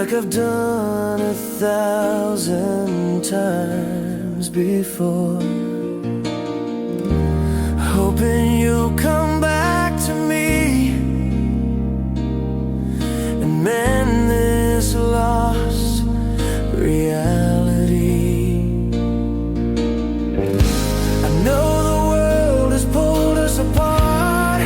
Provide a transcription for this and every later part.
like I've done 1,000 times before, hoping you'll come back to me and mend this lost reality. I know the world has pulled us apart,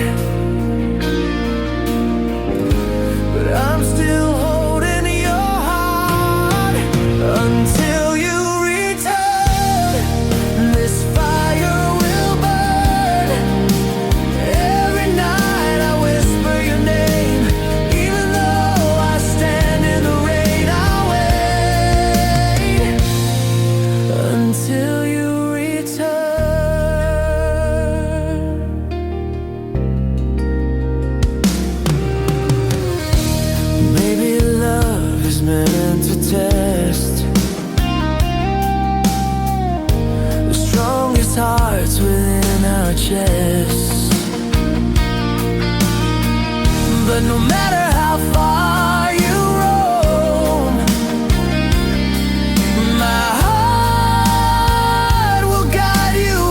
but I'm still holding your heart until you return. This fire will burn. Every night I whisper your name, even though I stand in the rain. I'll wait until you return. Maybe love is meant to test the strongest hearts within our chests. But no matter how far you roam, my heart will guide you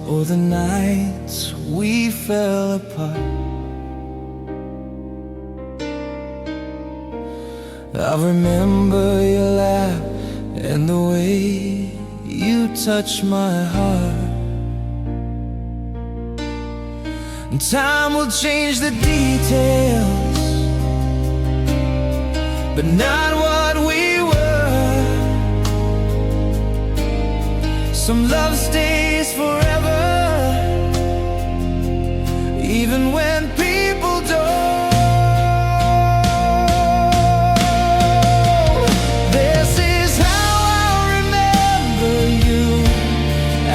or the nights we fell apart. I remember your laugh and the way you touched my heart. And time will change the details, but not what we were. Some love stays forever, even when people don't. This is how I remember you,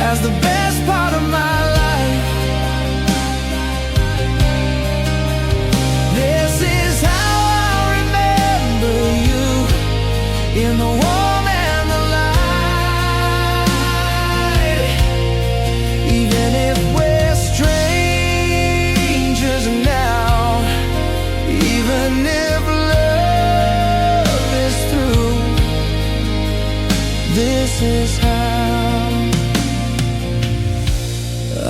as the best part of my life. This is how I remember you, in the warm and the light. Even if we're strangers now, even if love is through, this is how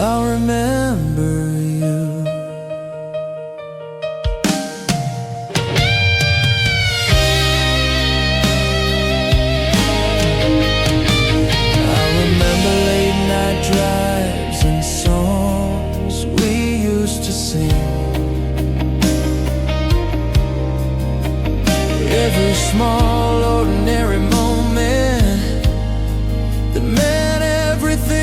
I'll remember you. I remember late night drives and songs we used to sing. Every small ordinary moment that meant everything.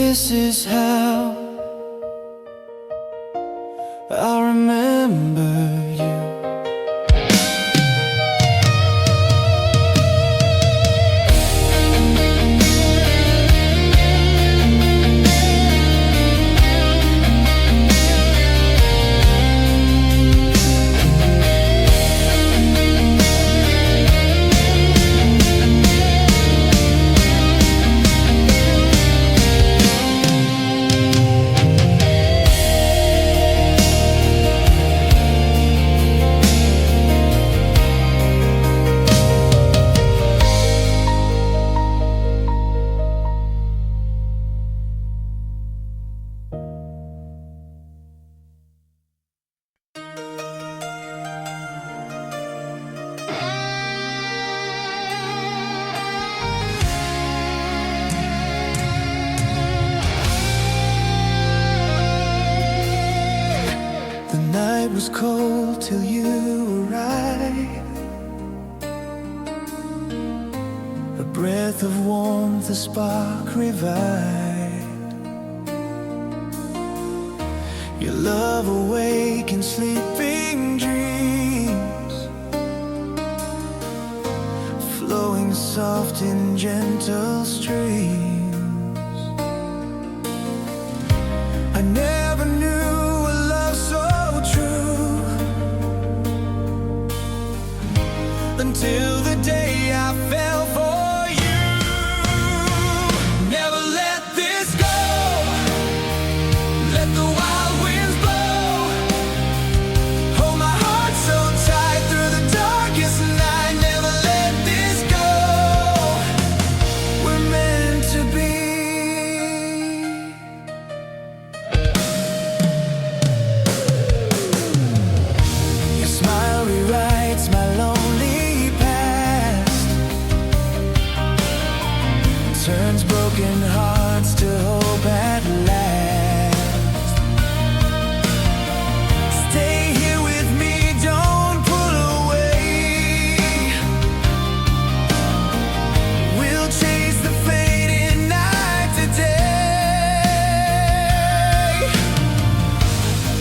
This is how I remember you. It was cold till you arrived. A breath of warmth, a spark revived. Your love awakened sleeping dreams, flowing soft in gentle streams. I never knew a love so true until the day I fell for you. Never let this go. Let the wild winds blow. Hold my heart so tight through the darkest night. Never let this go. We're meant to be. Your smile rewrites my lonely past, turns broken hearts to hope at last. Stay here with me, don't pull away. We'll chase the fading night today.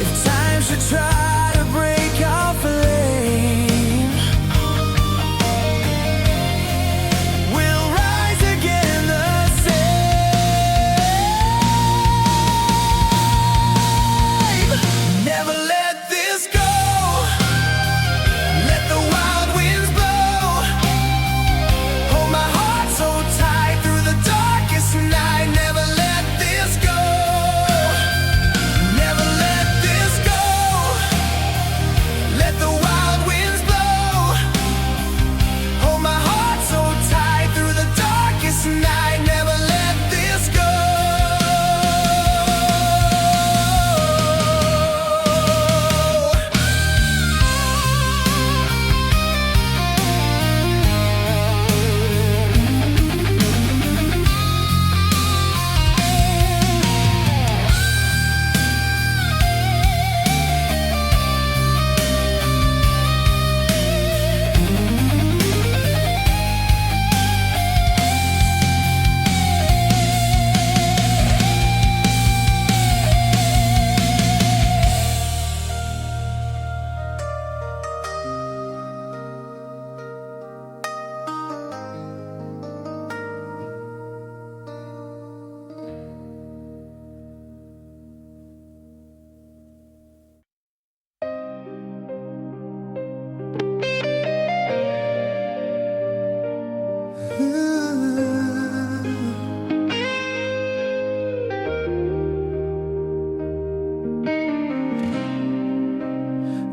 If time should try to break our flame, we'll rise again the same. Never let this go. Let the wild winds blow. Hold my heart so tight through the darkest night. Never let this go. Never let this go. Let the wild winds blow. Hold my heart so tight through the darkest night. Never let this go.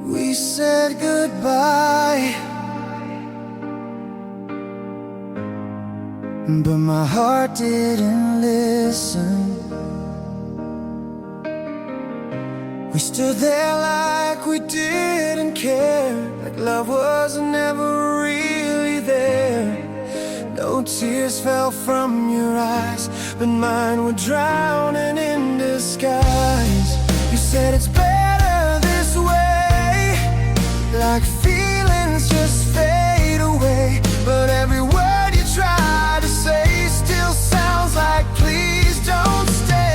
We said goodbye, but my heart didn't listen. We stood there like we didn't care, like love was never really there. No tears fell from your eyes, but mine were drowning in disguise. You said it's better this way, like feelings just fade away. But every word you try to say still sounds like please don't stay.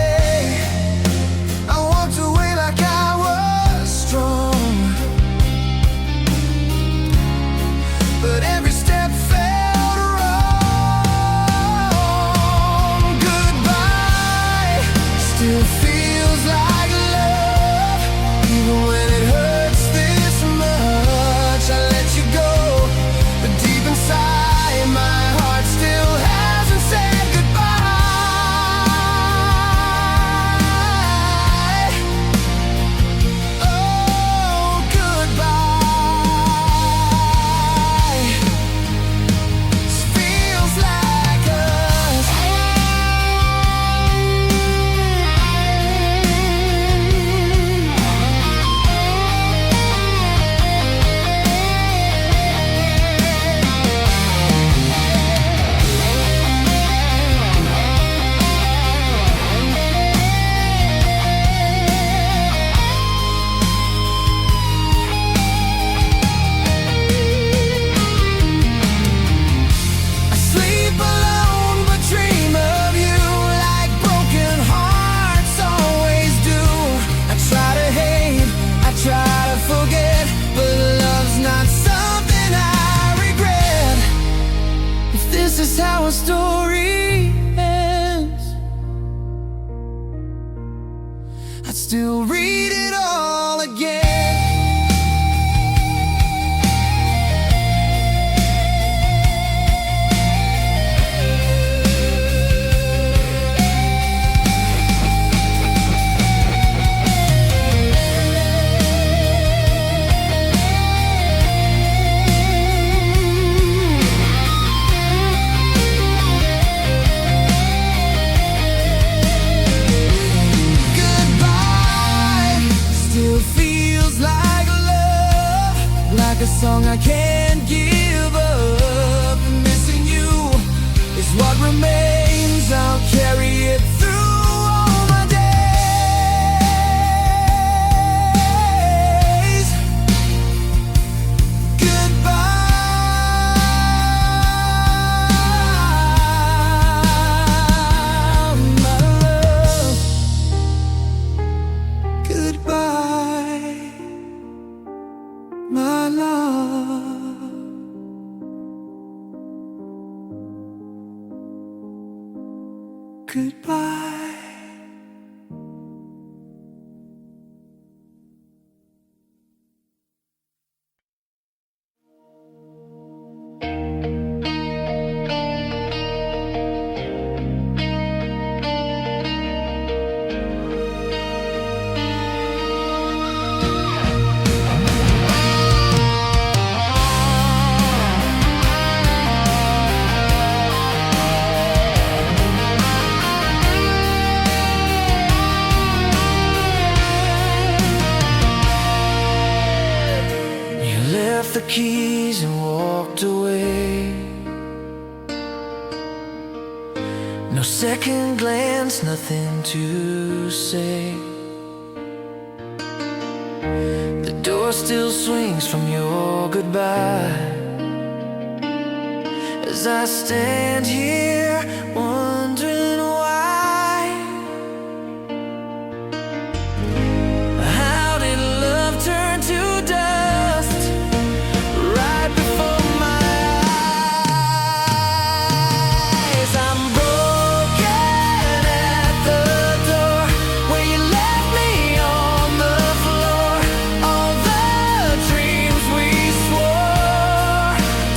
this is how a story ends, I'd still read it all again. Like a song I can't give up. Missing you is what remains. I'll carry it through all my days. Goodbye, my love. Goodbye, my love. Goodbye. The keys and walked away. No second glance, nothing to say. The door still swings from your goodbye as I stand here wondering why. How did love turn to dust right before my eyes? I'm broken at the door where you left me on the floor. All the dreams we swore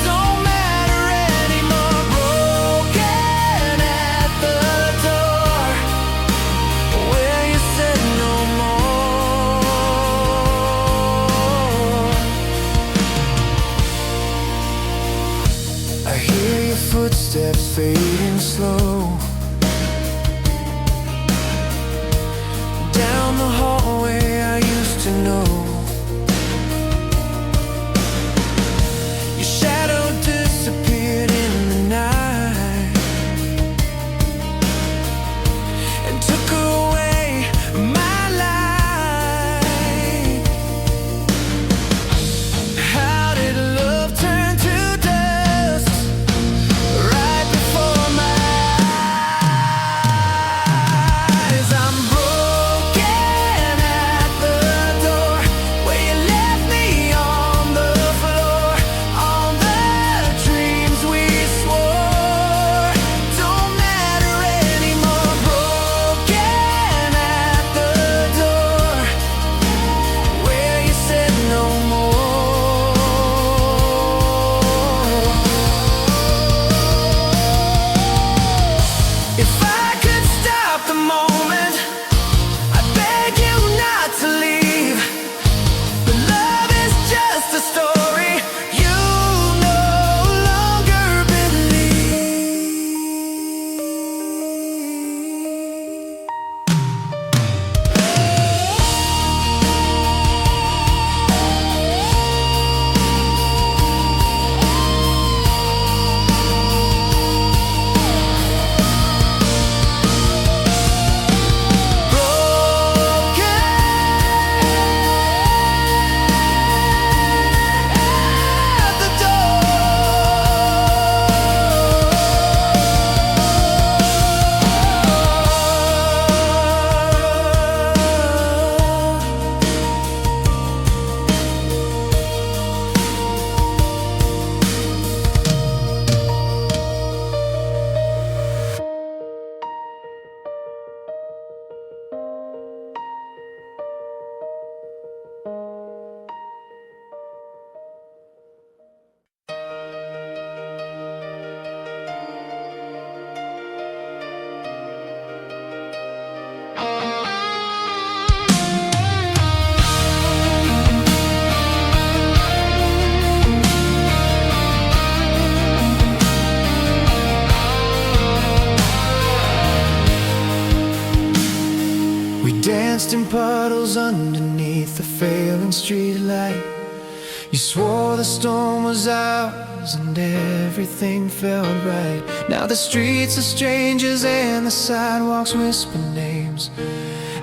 don't matter anymore. Broken at the door where you said no more. I hear your footsteps fading slow down the hallway I used to know. Your shadow disappeared in the night and took away my light. How did love turn to dust right before my eyes? danced in puddles underneath the failing streetlight. You swore the storm was ours and everything felt right. Now the streets are strangers and the sidewalks whisper names,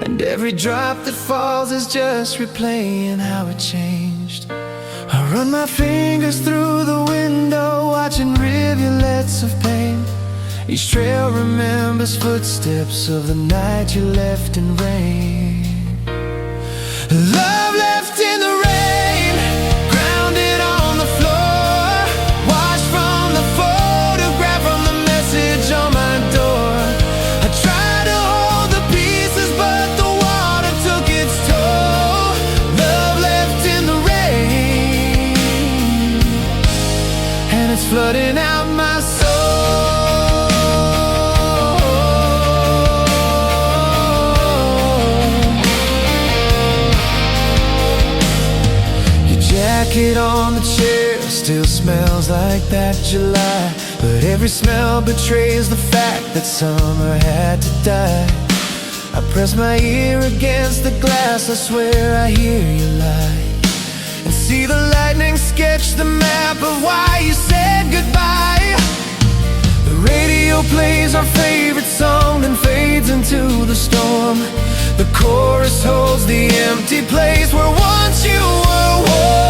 and every drop that falls is just replaying how it changed. I run my fingers through the window, watching rivulets of pain. Each trail remembers footsteps of the night you left in rain. Love left in the rain, grounded on the floor, washed from the photograph, from the message on my door. I tried to hold the pieces, but the water took its toll. Love left in the rain, and it's flooding out my soul. Jacket on the chair still smells like that July, but every smell betrays the fact that summer had to die. I press my ear against the glass, I swear I hear you lie, and see the lightning sketch the map of why you said goodbye. The radio plays our favorite song, then fades into the storm. The chorus holds the empty place where once you were warm.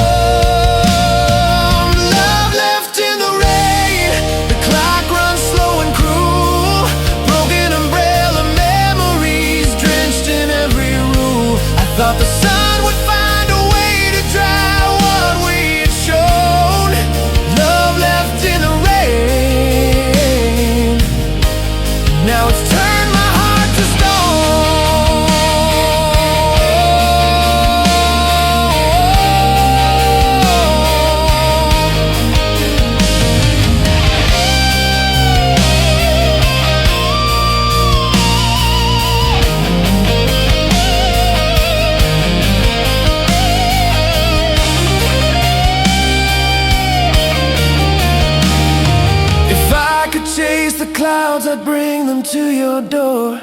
Love left in the rain, the clock runs slow and cruel. Broken umbrella memories drenched in every rule. I thought the sun would find a way to dry what we had shown. Love left in the rain, now it's turned my heart to stone. Chase the clouds, I'd bring them to your door.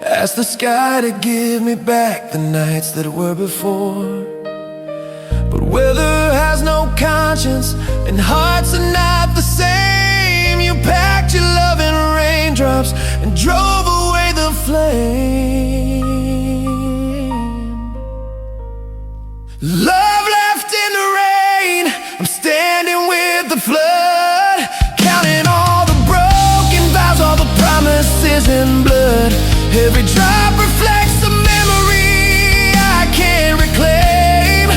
Ask the sky to give me back the nights that were before. But weather has no conscience and hearts are not the same. You packed your love in raindrops and drove away the flame. Love left in the rain, I'm standing with the flood, counting all the all the promises in blood. Every drop reflects a memory I can't reclaim.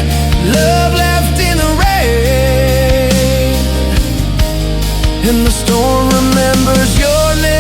Love left in the rain, and the storm remembers your name.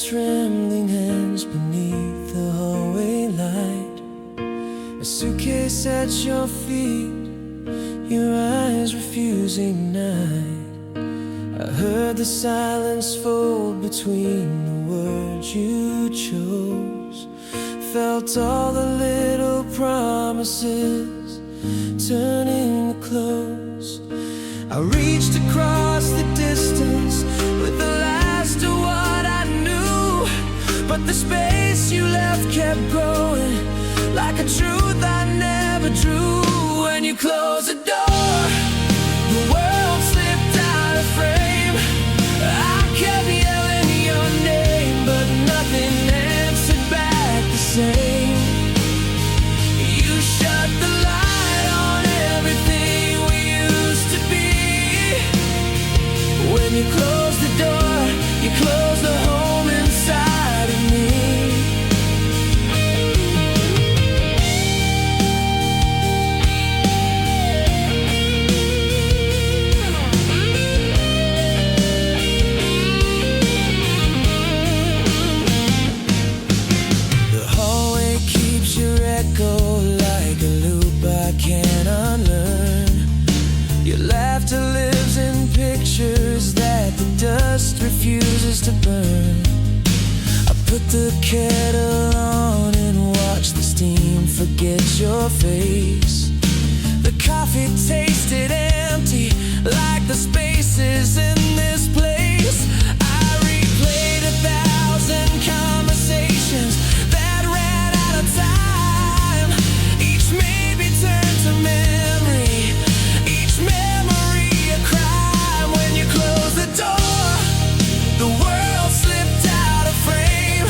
Trembling hands beneath the hallway light, a suitcase at your feet, your eyes refusing night. I heard the silence fold between the words you chose, felt all the little promises turning to close. I reached across the distance with the last of what I knew, but the space you left kept growing like a truth I never drew. When you closed the door, the world slipped out of frame. I kept yelling your name, but nothing answered back the same. You shut the light on everything we used to be. When you close the door, you close the home inside of me. The hallway keeps your echo like a loop I can't unlearn. Your laughter lives in pictures that the dust refuses to burn. I put the kettle on and watch the steam forget your face. The coffee tasted empty like the spaces in this place. I replayed 1,000 conversations that ran out of time. Each maybe turned to memory, each memory a crime. When you close the door, the world slipped out of frame.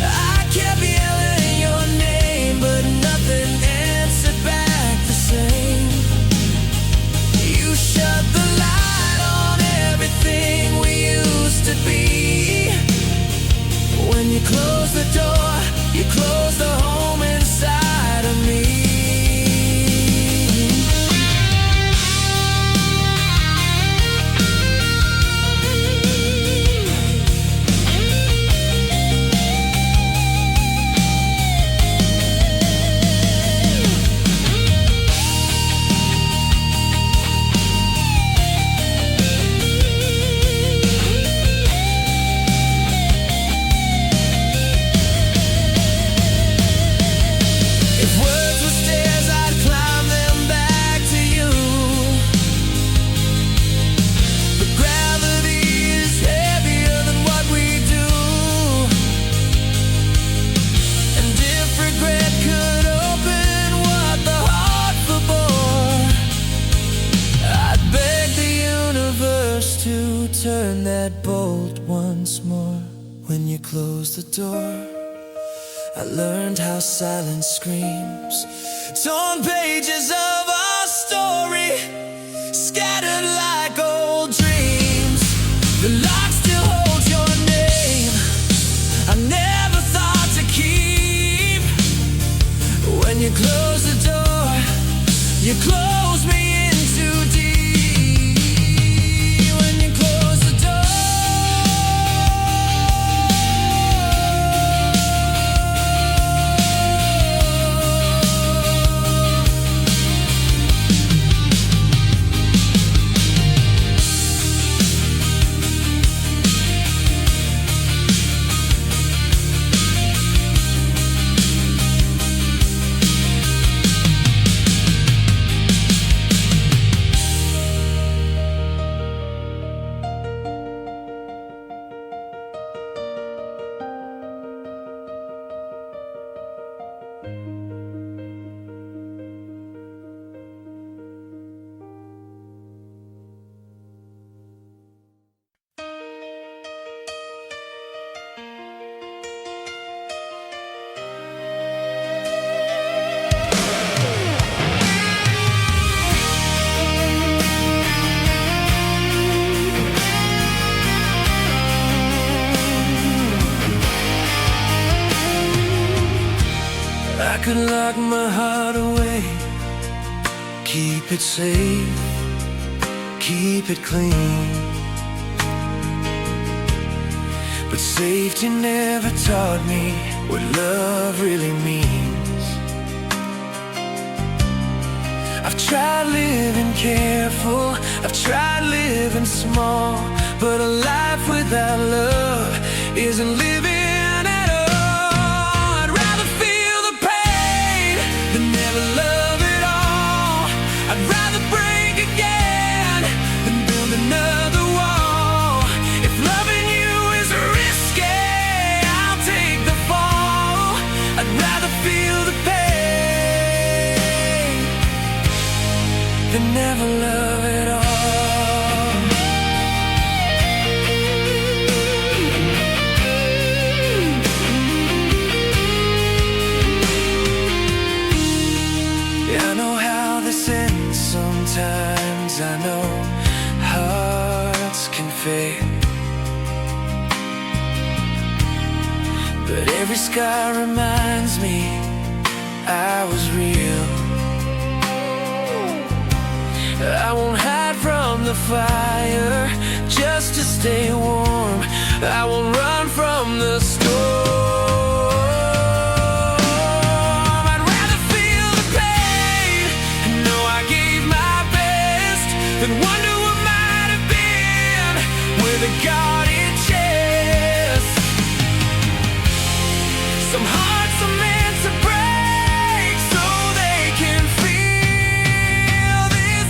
I kept yelling your name, but nothing answered back the same. You shut the light on everything we used to be. When you close the door, you close the home inside of me. If words were stairs, I'd climb them back to you. But gravity is heavier than what we do. And if regret could open what the heart forbore, I'd beg the universe to turn that bolt once more. When you close the door, I learned how silence screams. Torn pages of our story, scattered like old dreams. The lock still holds your name, I never thought to keep. When you close the door, you close me in too deep. When you close the door, I could lock my heart away, keep it safe, keep it clean. But safety never taught me what love really means. I've tried living careful, I've tried living small, but a life without love isn't living at all. I'd rather feel the pain than never love at all. but every scar reminds me I was real. I won't hide from the fire just to stay warm. I won't run from the storm. I'd rather feel the pain and know I gave my best than wonder what might have been with a guarded chest. Some hearts are meant to break so they can feel this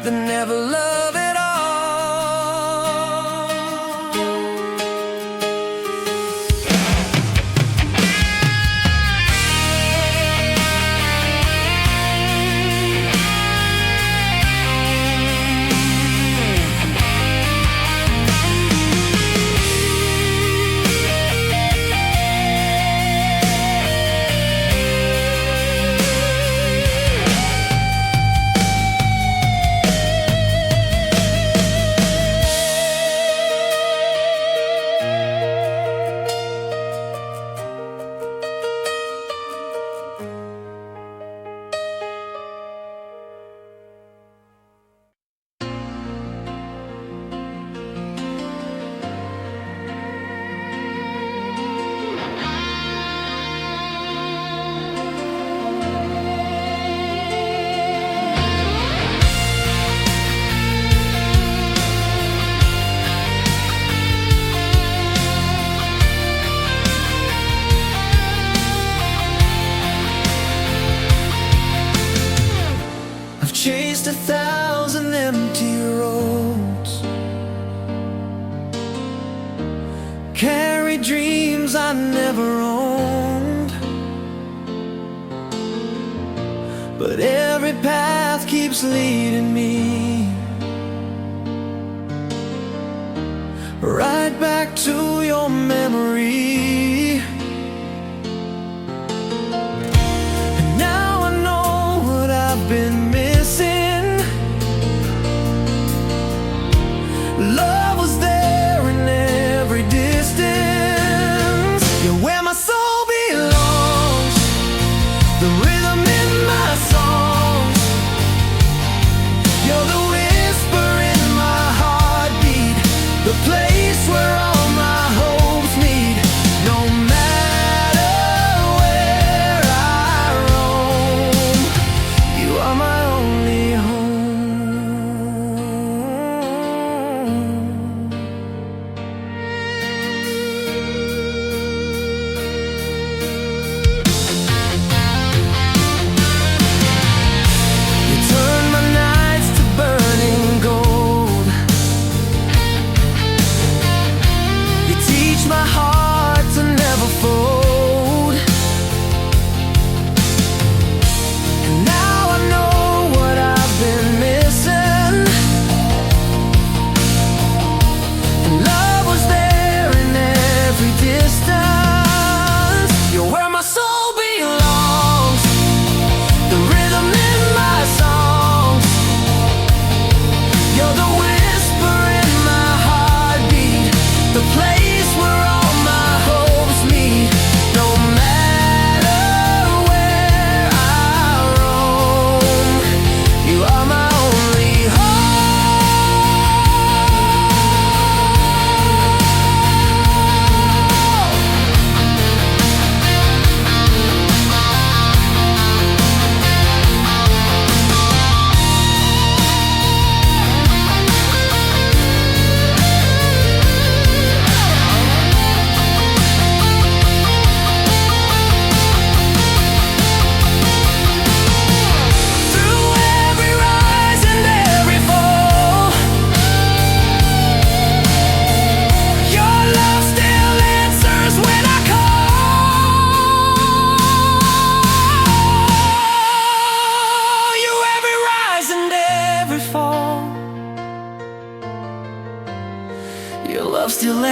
than never love at all. I've chased 1,000 empty roads, carried dreams I never owned, but every path keeps leading me right back to your memory. And now I know what I've been missing. Love was there in every distance. You're where my soul belongs, the rhythm in my songs. You're the whisper in my heartbeat, the place where all my hopes meet.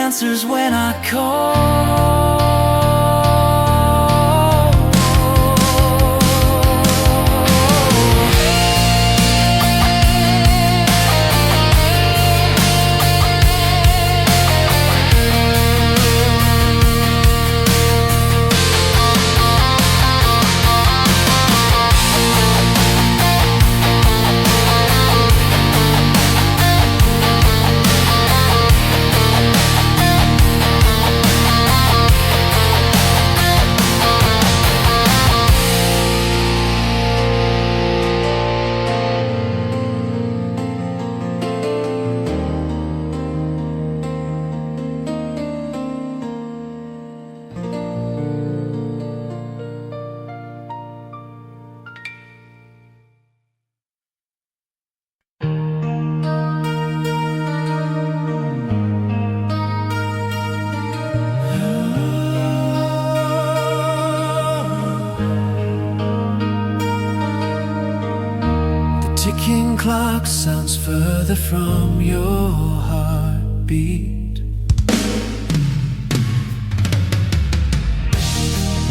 answers when I call. Ticking clock sounds further from your heartbeat.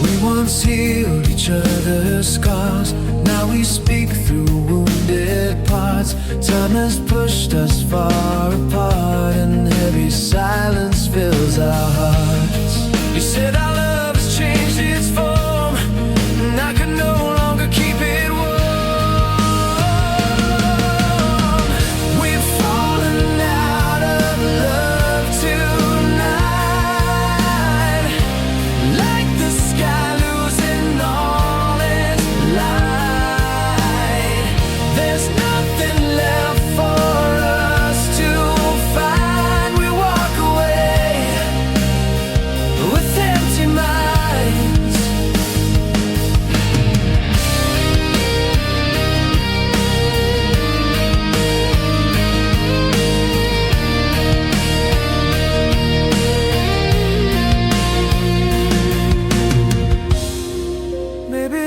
We once healed each other's scars. Now we speak through wounded parts. Time has pushed us far apart, and heavy silence fills our hearts. You said our love has changed its form, and I can no longer keep it warm.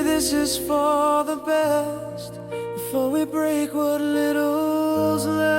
This is for the best, before we break what little's left.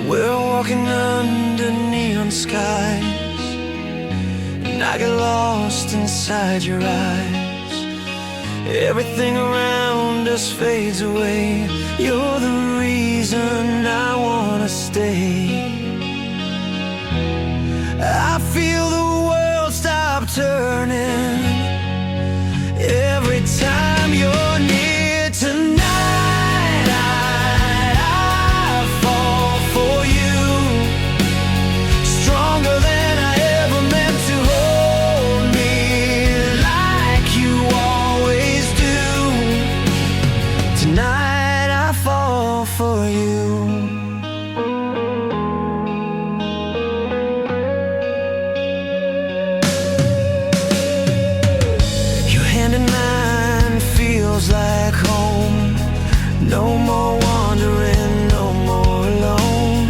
Walking under neon skies, and I get lost inside your eyes. Everything around us fades away. You're the reason I wanna stay. I feel the world stop turning every time you're near tonight. Stronger than I ever meant to hold me like for you. Your hand in mine feels like home. No more wandering, no more alone.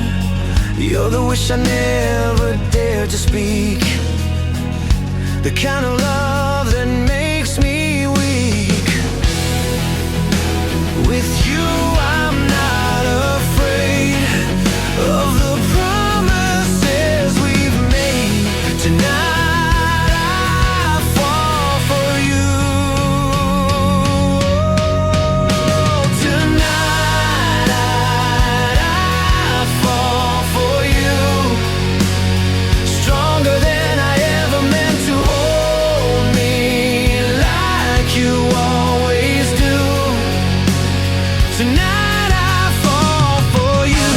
You're the wish I never dared to speak, the kind of love that makes me weak. With you I'm not afraid of the promises we've made. Tonight I fall for you. Tonight I fall for you. Stronger than I ever meant to hold me like you always do. Tonight I fall for you.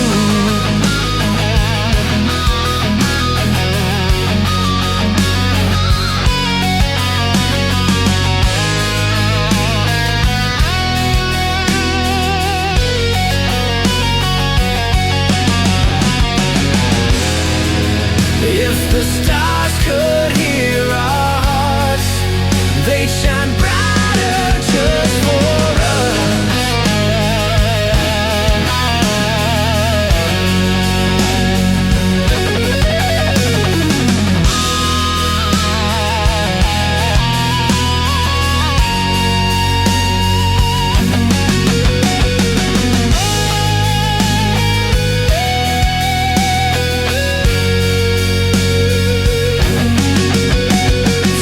If the stars could hear our hearts, they'd shine brighter just for us.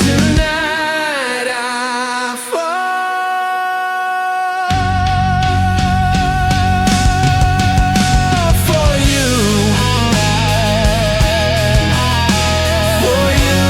Tonight I fall for you. For you.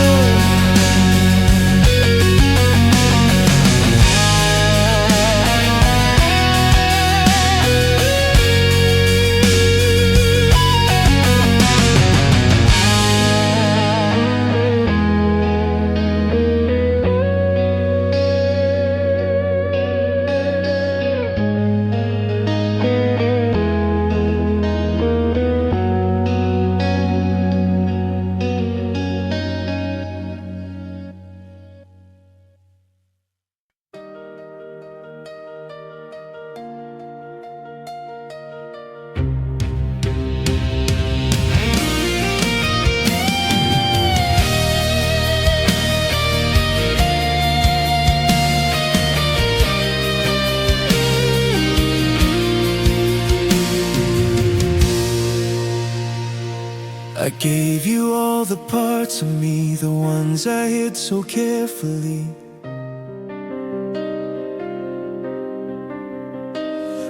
I gave you all the parts of me, the ones I hid so carefully.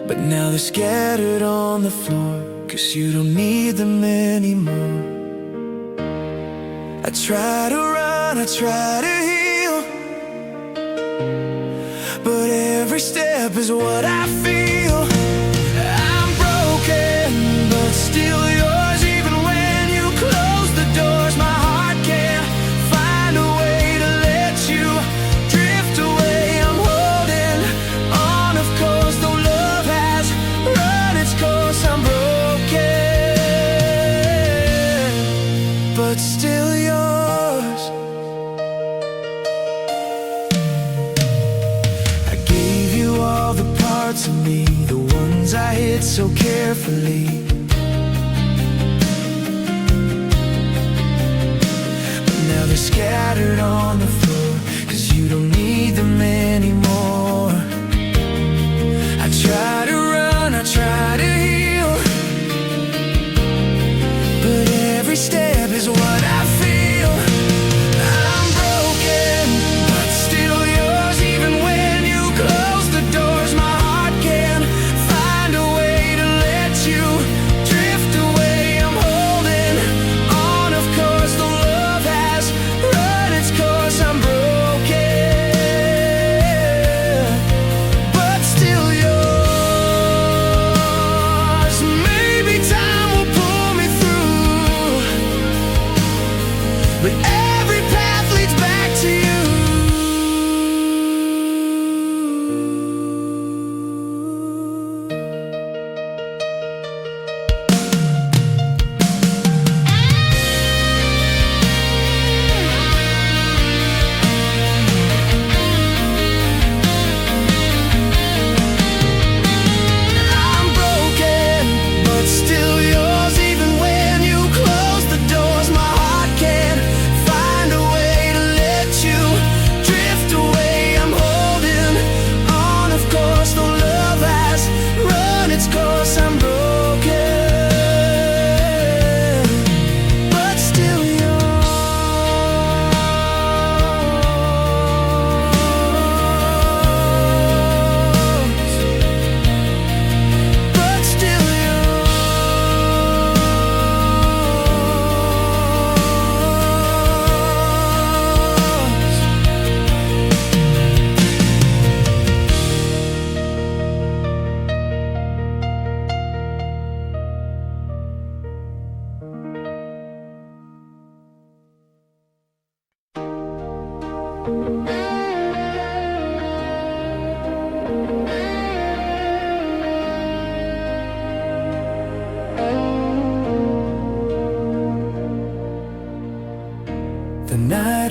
But now they're scattered on the floor, 'cause you don't need them anymore. I try to run, I try to heal, but every step is what I feel. I'm broken, but still yours. Even when you close the doors, my heart can't find a way to let you drift away. I'm holding on, of course, though love has run its course. I'm broken, but still yours. I gave you all the parts of me, the ones I hid so carefully. But now they're scattered on the floor, 'cause you don't need them anymore. I try to run, I try to heal, but every step is what I feel. I'm broken, but still yours. Even when you close the doors, my heart can't find a way to let you drift away. I'm holding on, of course, though love has run its course. I'm broken, but still yours.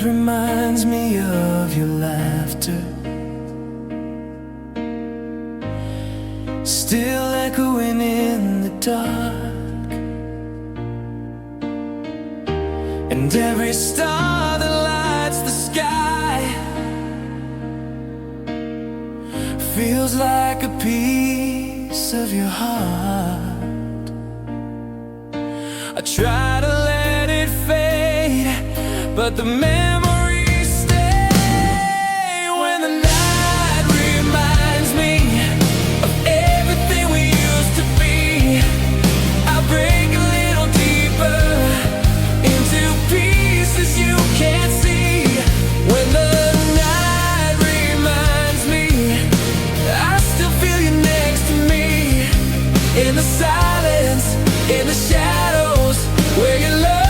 reminds me of your laughter, still echoing in the dark. And every star that lights the sky feels like a piece of your heart. I try to let it fade, but the memories stay. When the night reminds me of everything we used to be, I break a little deeper into pieces you can't see. When the night reminds me, I still feel you next to me, in the silence, in the shadows, where your love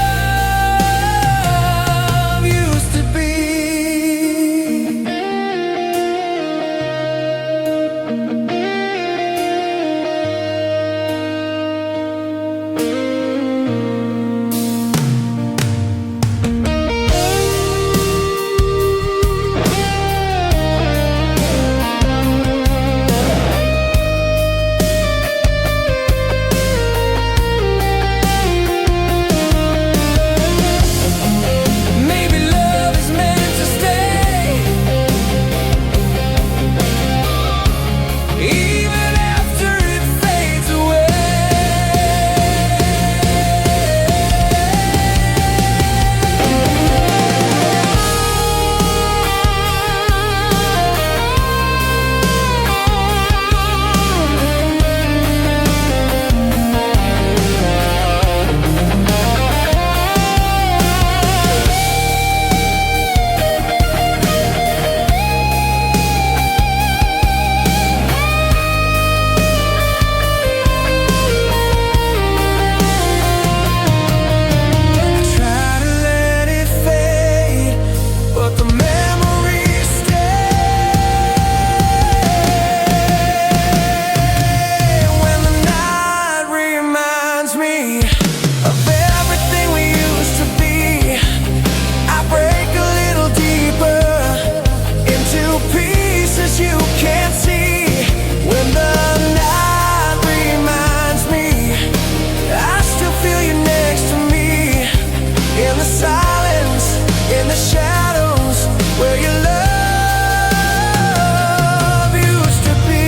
used to be.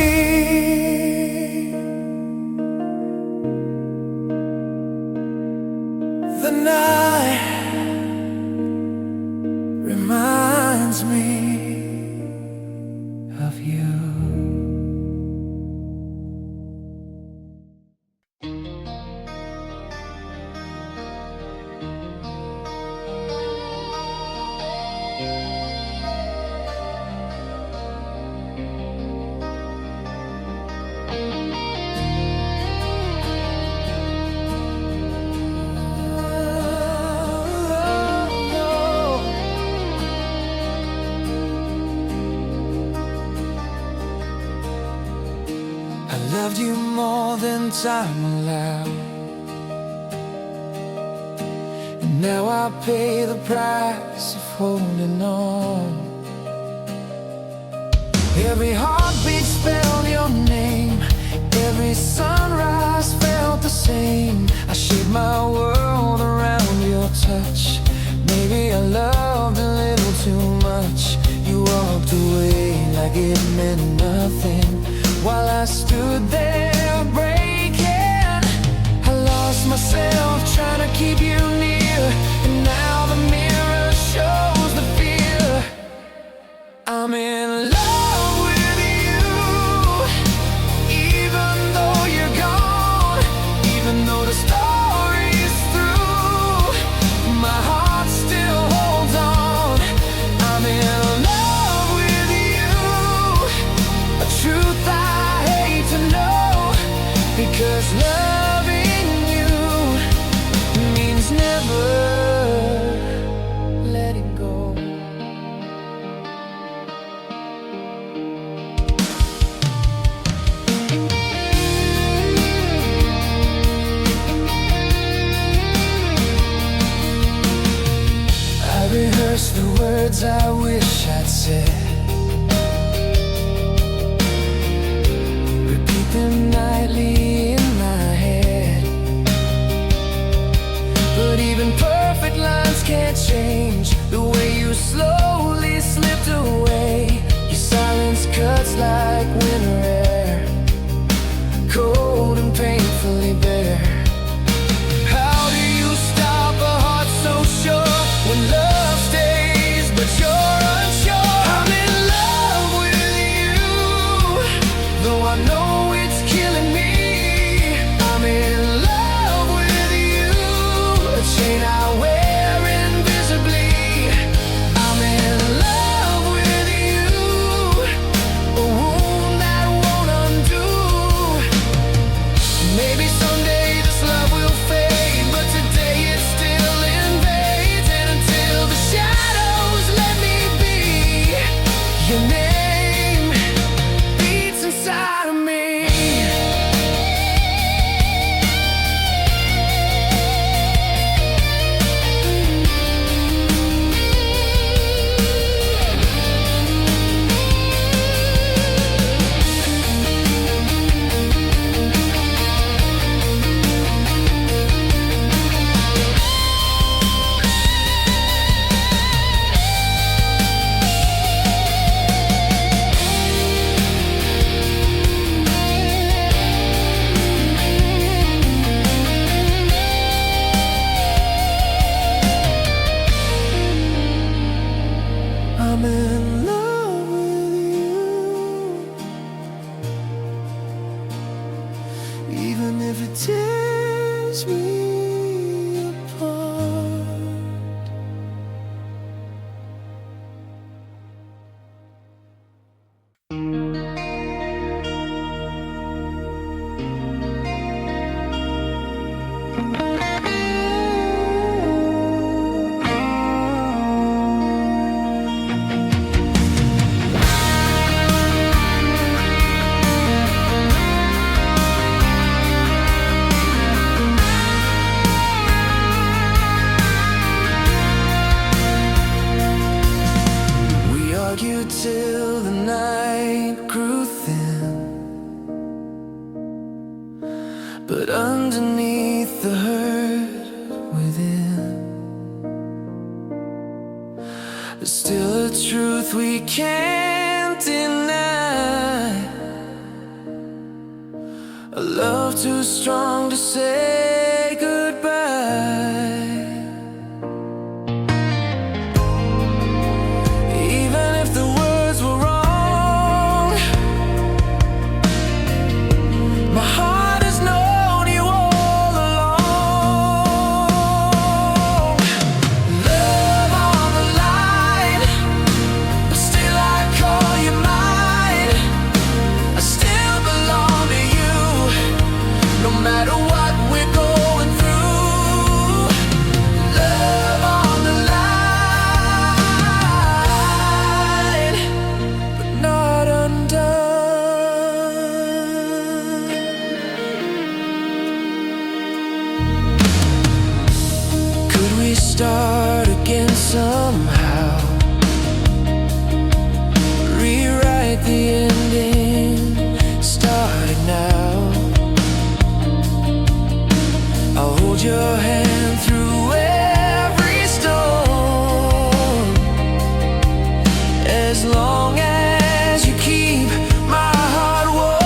The night reminds me of you. I loved you more than time allowed, and now I pay the price of holding on. Every heartbeat spelled your name, every sunrise felt the same. I shaped my world around your touch. Maybe I loved a little too much. You walked away like it meant nothing, while I stood there breaking. I lost myself trying to keep you near, and now the mirror shows the fear. I'm in love with you, even though you're gone, even though the story's through, my heart still holds on. I'm in love with you, a truth I hate to know, because loving you means never letting go. I rehearsed the words words I wish I'd said, repeat them nightly in my head. But even perfect lines can't change the way you slowly slipped away. Your silence cuts like winter air, cold and painfully bare. How do you stop a heart so sure when love stays but you're unsure? I'm in love with you, though I know it's killing me. I'm in love with you, a chain I wear invisibly. I'm in love with you, a wound that won't undo. Maybe someday this love will fade, but today it still invades. And until the shadows let me be, your name beats inside of me. I'm in love with you, even if it tears me apart. We argued till the night grew thin, but underneath the hurt within, there's still a truth we can't deny. A love too strong to say goodbye. Even if the words were wrong, my heart has known you all along. Love on the line, but still I call you mine. I still belong to you, no matter what we're going through. Love on the line, but not undone. Could we start again somehow? Rewrite the ending, starting now. I'll hold your hand through every storm, as long as you keep my heart warm.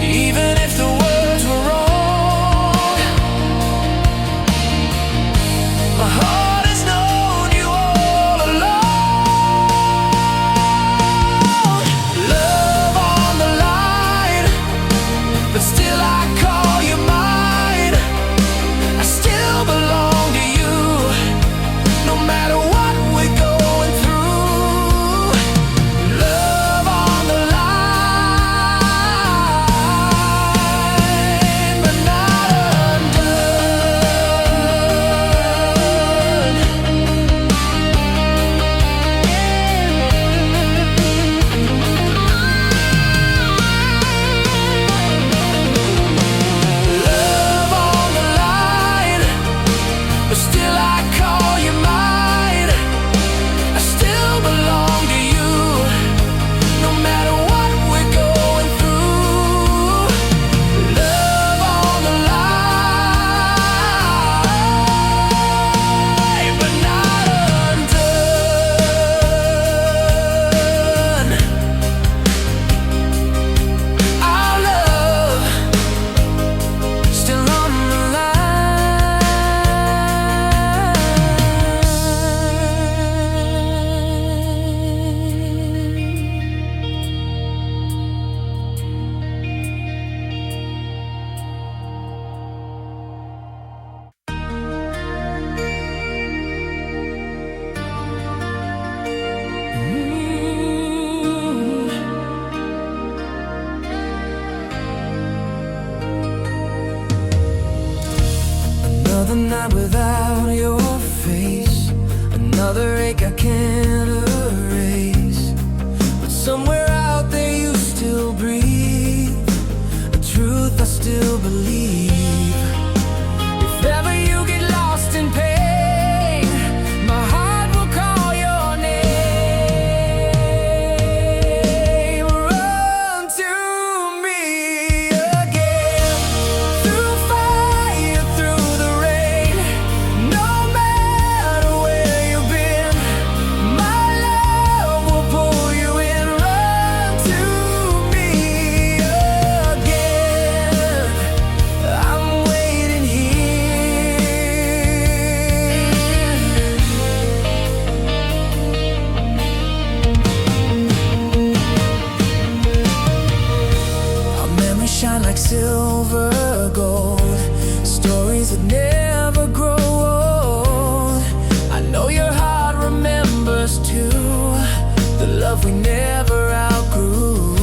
Even if the words mind without your face. Another ache I can't erase. But somewhere out there you still breathe, a truth I still believe. If ever you get lost in pain, my heart will call your name. Run to me again, through fire, through the rain. No matter where you've been, my love will pull you in. Run to me again, I'm waiting here. Our memories shine like silver gold, stories that never grow old. I know your heart remembers too, the love we never outgrew.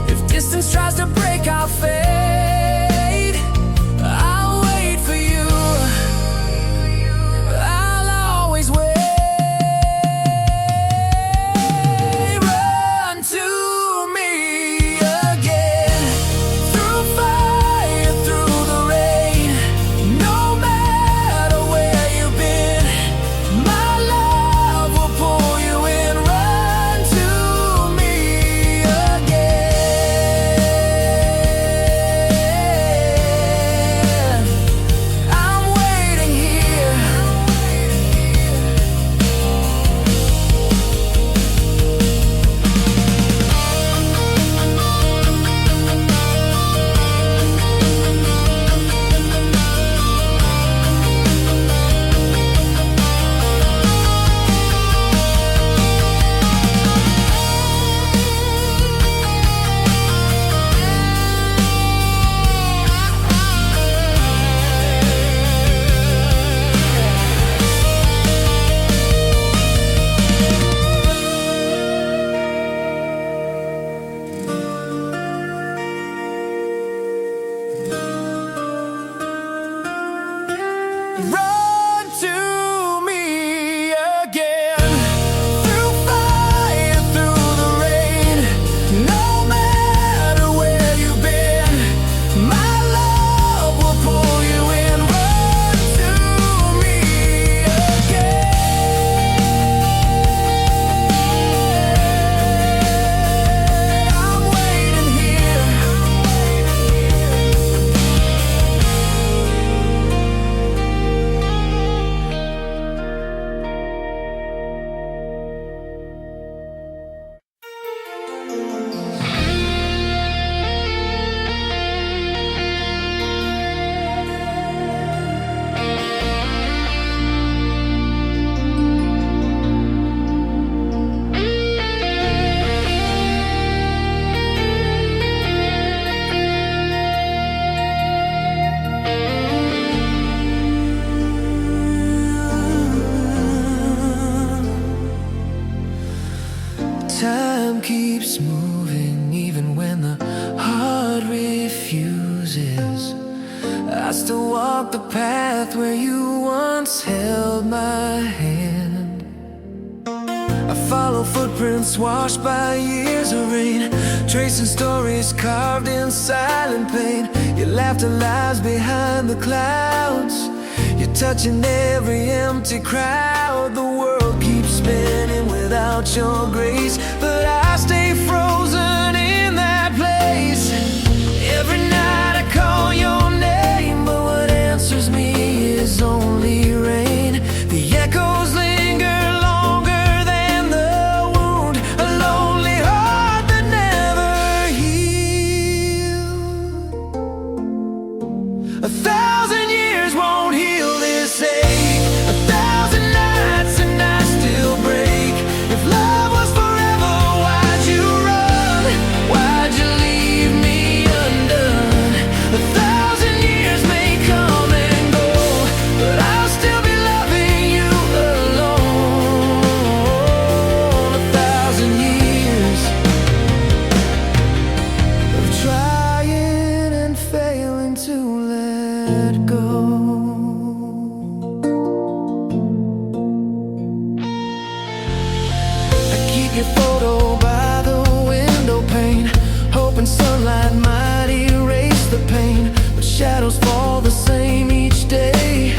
If distance tries to break our fate, I'll wait for you. I'll always wait. Run to me again, through fire, through the rain. No matter where you've been, my love will pull you in. Run to me again, I'm waiting here. Run to me again, through fire, through the rain. No matter where you've been, my love will pull you in. Run to me again, I'm waiting here. Time keeps moving even when the heart refuses. I still walk the path where you once held my hand. I follow footprints washed by years of rain, tracing stories carved in silent pain. Your laughter lies behind the clouds, you're touching every empty crowd. The world keeps spinning without your grace, but I stay frozen in that place. Every night I call your name, but what answers me is only rain. The echoes linger longer than the wound, a lonely heart that never healed. 1,000 years won't heal this ache, 1,000 nights and I still break. If love was forever, why'd you shadows fall the same each day,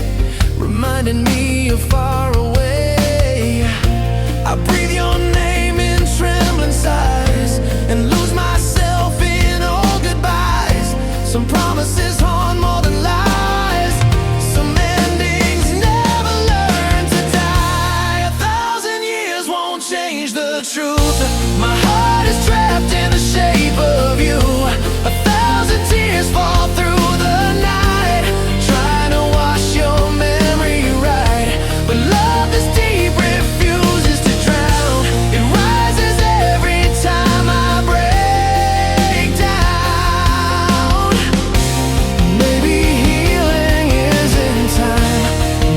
reminding me of far away. I breathe your name in trembling sighs and lose myself in old goodbyes. Some promises haunt more than lies. Some endings never learn to die. 1,000 years won't change the truth. My heart is trapped in the shape of you. 1,000 tears fall through the night, trying to wash your memory right. But love this deep refuses to drown. It rises every time I break down. Maybe healing is in time,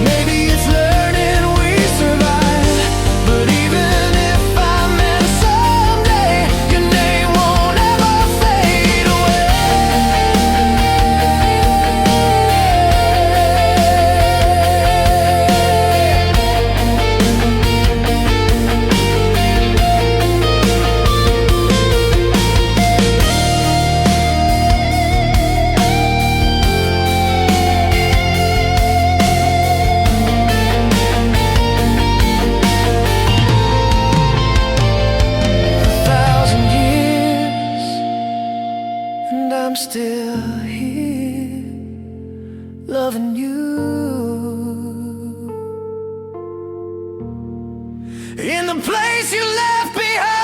maybe it's learning we survive. But even if I'm in someday, your name won't ever fade away. And I'm still here, loving you. In the place you left behind.